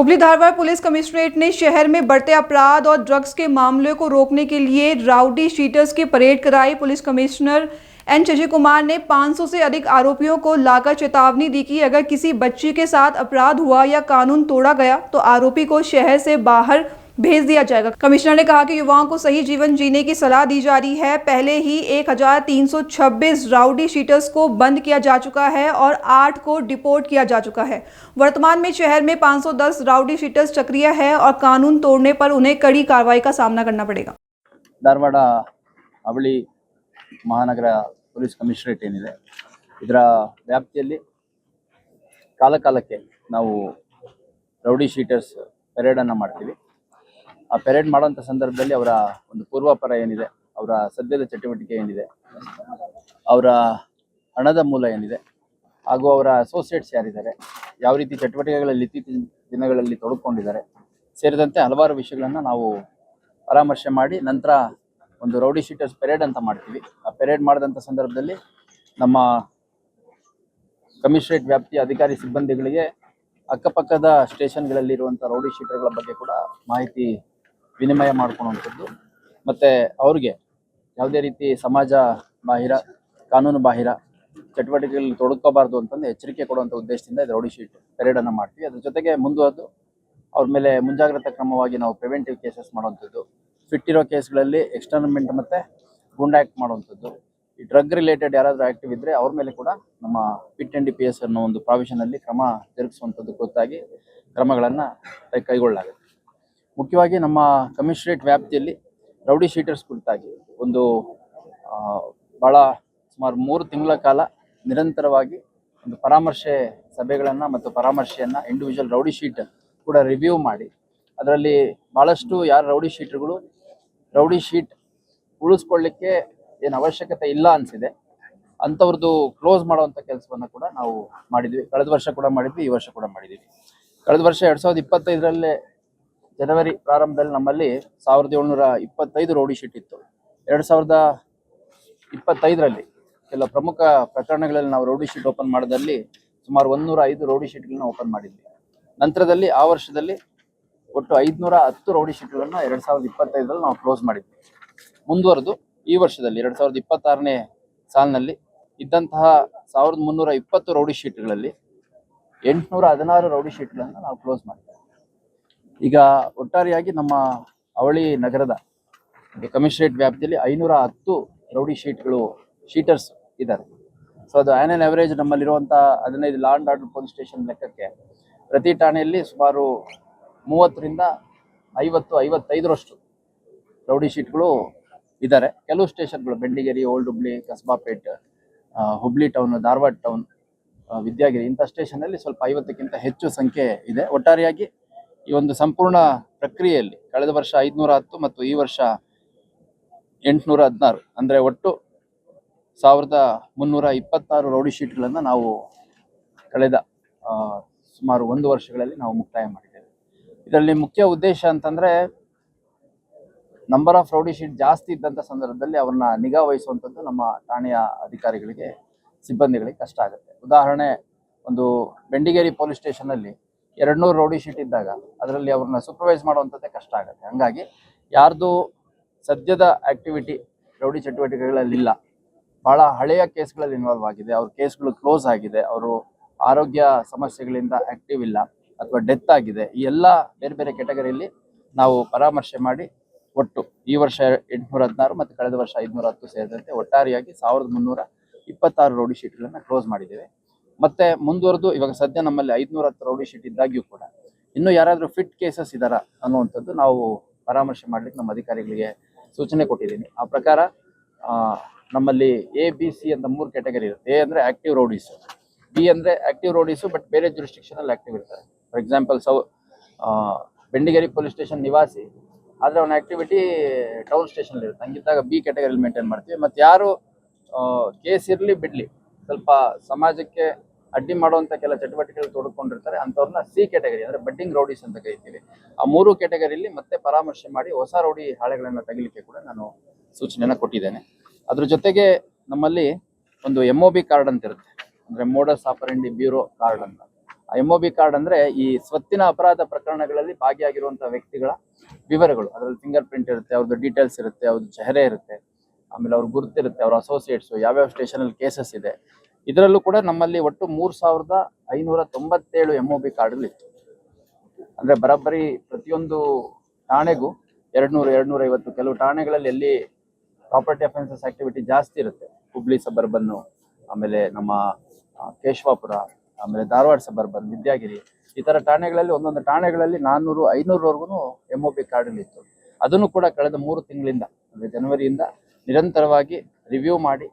Hubli Dharwad police commissionerate ने शहर में बढ़ते अपराध और ड्रग्स के मामलों को रोकने के लिए राउडी शीटर्स की परेड कराई। Police commissioner N Shashi Kumar ने 500 से अधिक आरोपियों को लाकर चेतावनी दी कि अगर किसी बच्ची के साथ अपराध हुआ या कानून तोड़ा गया तो आरोपी को शहर से बाहर भेज दिया जाएगा। कमिश्नर ने कहा कि युवाओं को सही जीवन जीने की सलाह दी जा रही है। पहले ही 1326 राउडी शीटर्स को बंद किया जा चुका है और 8 को डिपोर्ट किया जा चुका है। वर्तमान में शहर में 510 राउडी शीटर्स सक्रिय है और कानून तोड़ने पर उन्हें कड़ी कार्रवाई का सामना करना पड़ेगा। धारवाड़ ಅವಳಿ ಮಹಾನಗರ ಪೊಲೀಸ್ ಕಮಿಷನರೇಟ್ ಏನಿದೆ ಇದರ ವ್ಯಾಪ್ತಿಯಲ್ಲಿ ಕಾಲಕಾಲಕ್ಕೆ ನಾವು ರೌಡಿ ಶೀಟರ್ಸ್ ಪೆರೇಡ್ ಅನ್ನು ಮಾಡ್ತೀವಿ। ಆ ಪೆರೇಡ್ ಮಾಡುವಂತ ಸಂದರ್ಭದಲ್ಲಿ ಅವರ ಒಂದು ಪೂರ್ವಾಪರ ಏನಿದೆ, ಅವರ ಸದ್ಯದ ಚಟುವಟಿಕೆ ಏನಿದೆ, ಅವರ ಹಣದ ಮೂಲ ಏನಿದೆ ಹಾಗೂ ಅವರ ಅಸೋಸಿಯೇಟ್ಸ್ ಯಾರಿದ್ದಾರೆ, ಯಾವ ರೀತಿ ಚಟುವಟಿಕೆಗಳಲ್ಲಿ ಇತ್ತೀಚಿನ ದಿನಗಳಲ್ಲಿ ತೊಡಗಿಕೊಂಡಿದ್ದಾರೆ ಸೇರಿದಂತೆ ಹಲವಾರು ವಿಷಯಗಳನ್ನು ನಾವು ಪರಾಮರ್ಶೆ ಮಾಡಿ ನಂತರ ಒಂದು ರೌಡಿ ಶೀಟರ್ಸ್ ಪೆರೇಡ್ ಅಂತ ಮಾಡ್ತೀವಿ। ಆ ಪೆರೇಡ್ ಮಾಡಿದಂಥ ಸಂದರ್ಭದಲ್ಲಿ ನಮ್ಮ ಕಮಿಷನರೇಟ್ ವ್ಯಾಪ್ತಿಯ ಅಧಿಕಾರಿ ಸಿಬ್ಬಂದಿಗಳಿಗೆ ಅಕ್ಕಪಕ್ಕದ ಸ್ಟೇಷನ್ಗಳಲ್ಲಿ ಇರುವಂಥ ರೌಡಿ ಶೀಟರ್ಗಳ ಬಗ್ಗೆ ಕೂಡ ಮಾಹಿತಿ ವಿನಿಮಯ ಮಾಡ್ಕೊಳ್ಳುವಂಥದ್ದು, ಮತ್ತು ಅವ್ರಿಗೆ ಯಾವುದೇ ರೀತಿ ಸಮಾಜ ಬಾಹಿರ ಕಾನೂನು ಬಾಹಿರ ಚಟುವಟಿಕೆಗಳಲ್ಲಿ ತೊಡಕೋಬಾರ್ದು ಅಂತಂದು ಎಚ್ಚರಿಕೆ ಕೊಡುವಂಥ ಉದ್ದೇಶದಿಂದ ಇದು ರೌಡಿ ಶೀಟ್ ಪೆರೇಡನ್ನು ಮಾಡ್ತೀವಿ। ಅದ್ರ ಜೊತೆಗೆ ಮುಂದುವರೆದು ಅವ್ರ ಮೇಲೆ ಮುಂಜಾಗ್ರತಾ ಕ್ರಮವಾಗಿ ನಾವು ಪ್ರಿವೆಂಟಿವ್ ಕೇಸಸ್ ಮಾಡುವಂಥದ್ದು, ಫಿಟ್ ಇರೋ ಕೇಸ್ಗಳಲ್ಲಿ ಎಕ್ಸ್ಟರ್ನ್ಮೆಂಟ್ ಮತ್ತು ಗುಂಡ್ ಆ್ಯಕ್ಟ್ ಮಾಡುವಂಥದ್ದು, ಈ ಡ್ರಗ್ ರಿಲೇಟೆಡ್ ಯಾರಾದರೂ ಆ್ಯಕ್ಟಿವ್ ಇದ್ದರೆ ಅವ್ರ ಮೇಲೆ ಕೂಡ ನಮ್ಮ ಪಿಟ್ ಆ್ಯಂಡ್ DPS ಅನ್ನೋ ಒಂದು ಪ್ರಾವಿಷನಲ್ಲಿ ಕ್ರಮ ಜರುಗಿಸುವಂಥದ್ದು ಗೊತ್ತಾಗಿ ಕ್ರಮಗಳನ್ನು ಕೈಗೊಳ್ಳಲಾಗುತ್ತೆ। ಮುಖ್ಯವಾಗಿ ನಮ್ಮ ಕಮಿಷನರೇಟ್ ವ್ಯಾಪ್ತಿಯಲ್ಲಿ ರೌಡಿ ಶೀಟರ್ಸ್ ಕುರಿತಾಗಿ ಒಂದು ಭಾಳ ಸುಮಾರು 3 ತಿಂಗಳ ಕಾಲ ನಿರಂತರವಾಗಿ ಒಂದು ಪರಾಮರ್ಶೆ ಸಭೆಗಳನ್ನು ಮತ್ತು ಪರಾಮರ್ಶೆಯನ್ನು ಇಂಡಿವಿಜುವಲ್ ರೌಡಿ ಶೀಟ್ ಕೂಡ ರಿವ್ಯೂ ಮಾಡಿ ಅದರಲ್ಲಿ ಭಾಳಷ್ಟು ಯಾರು ರೌಡಿ ಶೀಟರ್ಗಳು ರೌಡಿ ಶೀಟ್ ಉಳಿಸ್ಕೊಳ್ಳಿಕ್ಕೆ ಏನು ಅವಶ್ಯಕತೆ ಇಲ್ಲ ಅನಿಸಿದೆ ಅಂಥವ್ರದ್ದು ಕ್ಲೋಸ್ ಮಾಡುವಂಥ ಕೆಲಸವನ್ನು ಕೂಡ ನಾವು ಮಾಡಿದ್ವಿ। ಕಳೆದ ವರ್ಷ ಕೂಡ ಮಾಡಿದ್ವಿ, ಈ ವರ್ಷ ಕೂಡ ಮಾಡಿದ್ವಿ। ಕಳೆದ ವರ್ಷ 2025ರಲ್ಲೇ ಜನವರಿ ಪ್ರಾರಂಭದಲ್ಲಿ ನಮ್ಮಲ್ಲಿ 1725 ರೌಡಿ ಶೀಟ್ ಇತ್ತು। 2025ರಲ್ಲಿ ಕೆಲ ಪ್ರಮುಖ ಪ್ರಕರಣಗಳಲ್ಲಿ ನಾವು ರೌಡಿ ಶೀಟ್ ಓಪನ್ ಮಾಡೋದಲ್ಲಿ ಸುಮಾರು 105 ರೌಡಿ ಶೀಟ್ಗಳನ್ನ ಓಪನ್ ಮಾಡಿದ್ವಿ। ನಂತರದಲ್ಲಿ ಆ ವರ್ಷದಲ್ಲಿ ಒಟ್ಟು 510 ರೌಡಿ ಶೀಟ್ಗಳನ್ನು 2025ರಲ್ಲಿ ನಾವು ಕ್ಲೋಸ್ ಮಾಡಿದ್ವಿ। ಮುಂದುವರೆದು ಈ ವರ್ಷದಲ್ಲಿ 2026ನೇ ಸಾಲಿನಲ್ಲಿ ಇದ್ದಂತಹ 1320 ರೌಡಿ ಶೀಟ್ಗಳಲ್ಲಿ 816 ರೌಡಿ ಶೀಟ್ಗಳನ್ನು ನಾವು ಕ್ಲೋಸ್ ಮಾಡಿದ್ವಿ। ಈಗ ಒಟ್ಟಾರೆಯಾಗಿ ನಮ್ಮ ಅವಳಿ ನಗರದ ಕಮಿಷನರೇಟ್ ವ್ಯಾಪ್ತಿಯಲ್ಲಿ 510 ರೌಡಿ ಶೀಟರ್ಸ್ ಇದ್ದಾರೆ। ಸೊ ಅದು ಆನ್ ಆನ್ ಅವರೇಜ್ ನಮ್ಮಲ್ಲಿರುವಂಥ 15 law and order police station ಲೆಕ್ಕಕ್ಕೆ ಪ್ರತಿ ಠಾಣೆಯಲ್ಲಿ ಸುಮಾರು 30ರಿಂದ 50-55ರಷ್ಟು ರೌಡಿ ಶೀಟ್ಗಳು ಇದ್ದಾರೆ। ಕೆಲವು ಸ್ಟೇಷನ್ಗಳು Bendigeri, old Hubli, Kasbapet, Hubli town, Dharwad town, Vidyagiri ಇಂಥ ಸ್ಟೇಷನಲ್ಲಿ ಸ್ವಲ್ಪ 50ಕ್ಕಿಂತ ಹೆಚ್ಚು ಸಂಖ್ಯೆ ಇದೆ। ಒಟ್ಟಾರೆಯಾಗಿ ಈ ಒಂದು ಸಂಪೂರ್ಣ ಪ್ರಕ್ರಿಯೆಯಲ್ಲಿ ಕಳೆದ ವರ್ಷ 510 ಮತ್ತು ಈ ವರ್ಷ 816 ಅಂದರೆ ಒಟ್ಟು 1326 ರೌಡಿ ಶೀಟ್ಗಳನ್ನು ನಾವು ಕಳೆದ ಸುಮಾರು 1 ವರ್ಷಗಳಲ್ಲಿ ನಾವು ಮುಕ್ತಾಯ ಮಾಡಿದ್ದೇವೆ। ಇದರಲ್ಲಿ ಮುಖ್ಯ ಉದ್ದೇಶ ಅಂತಂದರೆ ನಂಬರ್ ಆಫ್ ರೌಡಿ ಶೀಟ್ ಜಾಸ್ತಿ ಇದ್ದಂಥ ಸಂದರ್ಭದಲ್ಲಿ ಅವ್ರನ್ನ ನಿಗಾ ವಹಿಸುವಂಥದ್ದು ನಮ್ಮ ಠಾಣೆಯ ಅಧಿಕಾರಿಗಳಿಗೆ ಸಿಬ್ಬಂದಿಗಳಿಗೆ ಕಷ್ಟ ಆಗುತ್ತೆ। ಉದಾಹರಣೆ, ಒಂದು ಬೆಂಡಿಗೇರಿ ಪೊಲೀಸ್ ಸ್ಟೇಷನಲ್ಲಿ 200 ರೌಡಿ ಶೀಟ್ ಇದ್ದಾಗ ಅದರಲ್ಲಿ ಅವ್ರನ್ನ ಸೂಪರ್ವೈಸ್ ಮಾಡುವಂಥದ್ದೇ ಕಷ್ಟ ಆಗುತ್ತೆ। ಹಾಗಾಗಿ ಯಾರ್ದು ಸದ್ಯದ ಆ್ಯಕ್ಟಿವಿಟಿ ರೌಡಿ ಚಟುವಟಿಕೆಗಳಲ್ಲಿಲ್ಲ, ಭಾಳ ಹಳೆಯ ಕೇಸ್ಗಳಲ್ಲಿ ಇನ್ವಾಲ್ವ್ ಆಗಿದೆ, ಅವ್ರ ಕೇಸ್ಗಳು ಕ್ಲೋಸ್ ಆಗಿದೆ, ಅವರು ಆರೋಗ್ಯ ಸಮಸ್ಯೆಗಳಿಂದ ಆ್ಯಕ್ಟಿವ್ ಇಲ್ಲ ಅಥವಾ ಡೆತ್ ಆಗಿದೆ, ಈ ಎಲ್ಲ ಬೇರೆ ಬೇರೆ ಕೆಟಗರಿಯಲ್ಲಿ ನಾವು ಪರಾಮರ್ಶೆ ಮಾಡಿ ಒಟ್ಟು ಈ ವರ್ಷ 816 ಮತ್ತು ಕಳೆದ ವರ್ಷ 510 ಸೇರಿದಂತೆ ಒಟ್ಟಾರೆಯಾಗಿ 1326 ರೌಡಿ ಶೀಟ್ಗಳನ್ನು ಕ್ಲೋಸ್ ಮಾಡಿದ್ದೇವೆ। ಮತ್ತೆ ಮುಂದುವರೆದು ಇವಾಗ ಸದ್ಯ ನಮ್ಮಲ್ಲಿ 510 ರೌಡಿ ಶೀಟ್ ಇದ್ದಾಗ್ಯೂ ಕೂಡ ಇನ್ನೂ ಯಾರಾದರೂ ಫಿಟ್ ಕೇಸಸ್ ಇದ್ದಾರಾ ಅನ್ನುವಂಥದ್ದು ನಾವು ಪರಾಮರ್ಶೆ ಮಾಡಲಿಕ್ಕೆ ನಮ್ಮ ಅಧಿಕಾರಿಗಳಿಗೆ ಸೂಚನೆ ಕೊಟ್ಟಿದ್ದೀನಿ। ಆ ಪ್ರಕಾರ ನಮ್ಮಲ್ಲಿ A-B-C ಅಂತ 3 ಕ್ಯಾಟಗರಿ ಇರುತ್ತೆ। A ಅಂದರೆ ಆ್ಯಕ್ಟಿವ್ ರೌಡೀಸು, B ಅಂದರೆ ಆ್ಯಕ್ಟಿವ್ ರೌಡೀಸು ಬಟ್ ಬೇರೆ ಜುರಿಸ್ಟಿಕ್ಷನಲ್ಲಿ ಆ್ಯಕ್ಟಿವ್ ಇರ್ತಾರೆ। For example Bendigeri police station ನಿವಾಸಿ ಆದರೆ ಅವನ ಆ್ಯಕ್ಟಿವಿಟಿ ಟೌನ್ ಸ್ಟೇಷನಲ್ಲಿ ಇರುತ್ತೆ, ಹಂಗಿದ್ದಾಗ B ಕ್ಯಾಟಗರಿಯಲ್ಲಿ ಮೇಂಟೈನ್ ಮಾಡ್ತೀವಿ। ಮತ್ತು ಯಾರು ಕೇಸ್ ಇರಲಿ ಬಿಡಲಿ ಸ್ವಲ್ಪ ಸಮಾಜಕ್ಕೆ ಅಡ್ಡಿ ಮಾಡುವಂಥ ಕೆಲ ಚಟುವಟಿಕೆಗಳು ತೊಡಕೊಂಡಿರ್ತಾರೆ ಅಂಥವ್ರನ್ನ C ಕ್ಯಾಟಗರಿ ಅಂದರೆ ಬಡ್ಡಿಂಗ್ ರೌಡೀಸ್ ಅಂತ ಕರಿತೀವಿ। ಆ 3 ಕ್ಯಾಟಗರಿಯಲ್ಲಿ ಮತ್ತೆ ಪರಾಮರ್ಶೆ ಮಾಡಿ ಹೊಸ ರೌಡಿ ಹಾಳೆಗಳನ್ನು ತೆಗಿಲಿಕ್ಕೆ ಕೂಡ ನಾನು ಸೂಚನೆಯನ್ನು ಕೊಟ್ಟಿದ್ದೇನೆ। ಅದ್ರ ಜೊತೆಗೆ ನಮ್ಮಲ್ಲಿ ಒಂದು MOB ಕಾರ್ಡ್ ಅಂತ ಇರುತ್ತೆ, ಅಂದರೆ ಮೋಡಸ್ ಆಪರೆಂಡಿ ಬ್ಯೂರೋ ಕಾರ್ಡ್ ಅಂತ, MOB ಕಾರ್ಡ್ ಅಂದ್ರೆ ಈ ಸ್ವತ್ತಿನ ಅಪರಾಧ ಪ್ರಕರಣಗಳಲ್ಲಿ ಭಾಗಿಯಾಗಿರುವಂತಹ ವ್ಯಕ್ತಿಗಳ ವಿವರಗಳು, ಅದರಲ್ಲಿ ಫಿಂಗರ್ ಪ್ರಿಂಟ್ ಇರುತ್ತೆ, ಅವ್ರದ್ದು ಡೀಟೇಲ್ಸ್ ಇರುತ್ತೆ, ಅವ್ರದ್ದು ಚೆಹರೆ ಇರುತ್ತೆ, ಆಮೇಲೆ ಅವ್ರ ಗುರುತಿರುತ್ತೆ, ಅವ್ರ ಅಸೋಸಿಯೇಟ್ಸ್, ಯಾವ್ಯಾವ ಸ್ಟೇಷನ್ ಅಲ್ಲಿ ಕೇಸಸ್ ಇದೆ. ಇದರಲ್ಲೂ ಕೂಡ ನಮ್ಮಲ್ಲಿ ಒಟ್ಟು 3597 MOB ಕಾರ್ಡ್ಗಳು ಇತ್ತು. ಅಂದ್ರೆ ಬರೋಬ್ಬರಿ ಪ್ರತಿಯೊಂದು ಠಾಣೆಗೂ 200-250, ಕೆಲವು ಠಾಣೆಗಳಲ್ಲಿ ಎಲ್ಲಿ ಪ್ರಾಪರ್ಟಿ ಅಫೆನ್ಸಸ್ ಆಕ್ಟಿವಿಟಿ ಜಾಸ್ತಿ ಇರುತ್ತೆ, ಹುಬ್ಳಿ ಸಬರ್ಬನ್ನು, ಆಮೇಲೆ ನಮ್ಮ ಕೇಶವಾಪುರ, ಆಮೇಲೆ ಧಾರವಾಡ ಸಬರ್ಬನ್, ವಿದ್ಯಾಗಿರಿ, ಈ ತರ ಠಾಣೆಗಳಲ್ಲಿ ಒಂದೊಂದು ಠಾಣೆಗಳಲ್ಲಿ 400-500 MOB ಕಾರ್ಡ್ ಇತ್ತು. ಅದನ್ನು ಕೂಡ ಕಳೆದ 3 ತಿಂಗಳಿಂದ ಅಂದ್ರೆ ಜನವರಿಯಿಂದ ನಿರಂತರವಾಗಿ ರಿವ್ಯೂ ಮಾಡಿ